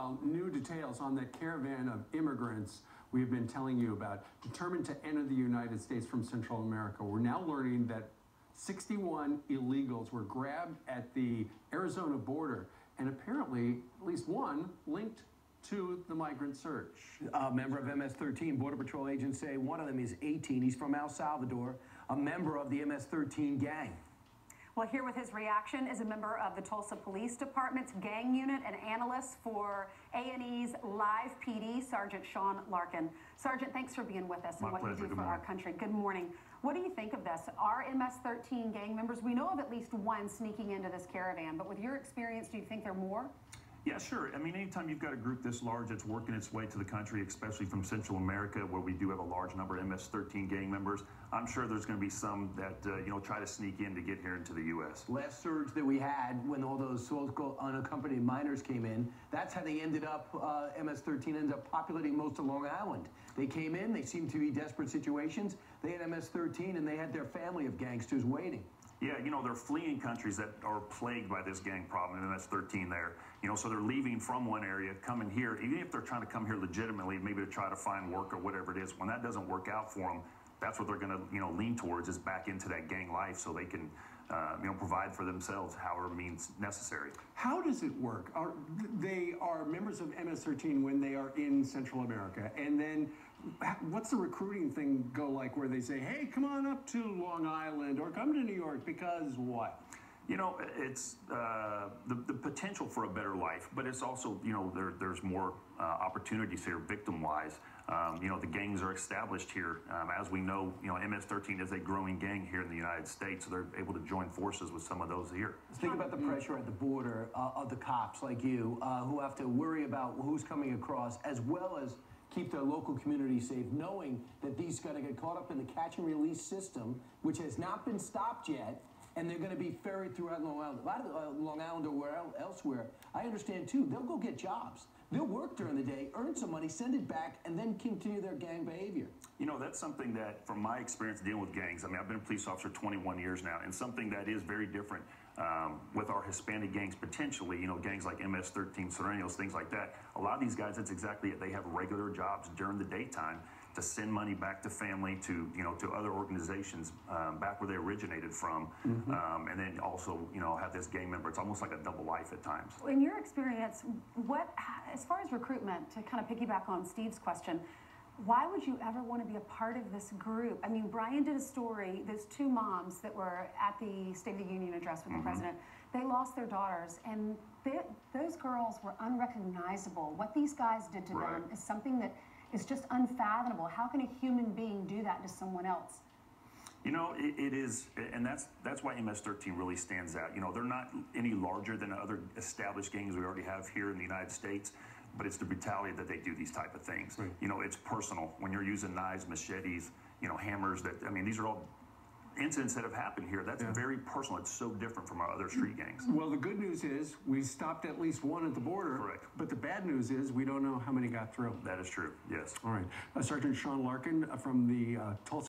Well, new details on that caravan of immigrants we've been telling you about, determined to enter the United States from Central America. We're now learning that 61 illegals were grabbed at the Arizona border, and apparently at least one linked to the migrant surge. A member of MS-13, Border Patrol agents say one of them is 18. He's from El Salvador, a member of the MS-13 gang. Well, here with his reaction is a member of the Tulsa Police Department's gang unit and analyst for A&E's Live PD, Sergeant Sean Larkin. Sergeant, thanks for being with us and what you do for our country. Good morning. What do you think of this? Are MS-13 gang members, we know of at least one sneaking into this caravan, but with your experience, do you think there are more? Yeah, sure. I mean, anytime you've got a group this large that's working its way to the country, especially from Central America, where we do have a large number of MS-13 gang members, I'm sure there's going to be some that, try to sneak in to get here into the U.S. Last surge that we had when all those so-called unaccompanied minors came in, that's how they ended up, MS-13 ended up populating most of Long Island. They came in, they seemed to be desperate situations. They had MS-13 and they had their family of gangsters waiting. Yeah, they're fleeing countries that are plagued by this gang problem, MS-13 there. So they're leaving from one area, coming here, even if they're trying to come here legitimately, maybe to try to find work or whatever it is. When that doesn't work out for them, that's what they're going to, lean towards, is back into that gang life so they can, provide for themselves however means necessary. How does it work? They are members of MS-13 when they are in Central America, and then what's the recruiting thing go like where they say, hey, come on up to Long Island or come to New York because what? It's the potential for a better life, but it's also, there's more opportunities here victim-wise. The gangs are established here. As we know, MS-13 is a growing gang here in the United States, so they're able to join forces with some of those here. Think about the pressure at the border of the cops like you who have to worry about who's coming across, as well as keep their local community safe, knowing that these are going to get caught up in the catch and release system, which has not been stopped yet, and they're going to be ferried throughout Long Island. A lot of Long Island or elsewhere, I understand too, they'll go get jobs. They'll work during the day, earn some money, send it back, and then continue their gang behavior. That's something that, from my experience dealing with gangs, I've been a police officer 21 years now, and something that is very different with our Hispanic gangs potentially, gangs like MS-13, Serenios, things like that. A lot of these guys, that's exactly it. They have regular jobs during the daytime to send money back to family, to to other organizations back where they originated from, and then also have this gang member. It's almost like a double life at times. In your experience, as far as recruitment, to kind of piggyback on Steve's question, why would you ever want to be a part of this group? I mean, Brian did a story. There's two moms that were at the State of the Union address with the president. They lost their daughters, and those girls were unrecognizable. What these guys did to them is something that is just unfathomable. How can a human being do that to someone else? It is, and that's why MS-13 really stands out. They're not any larger than other established gangs we already have here in the United States, but it's the brutality that they do these type of things. It's personal. When you're using knives, machetes, hammers, these are all incidents that have happened here. That's very personal. It's so different from our other street gangs. Well, the good news is we stopped at least one at the border. Correct. But the bad news is we don't know how many got through. That is true, yes. All right. Sergeant Sean Larkin from the Tulsa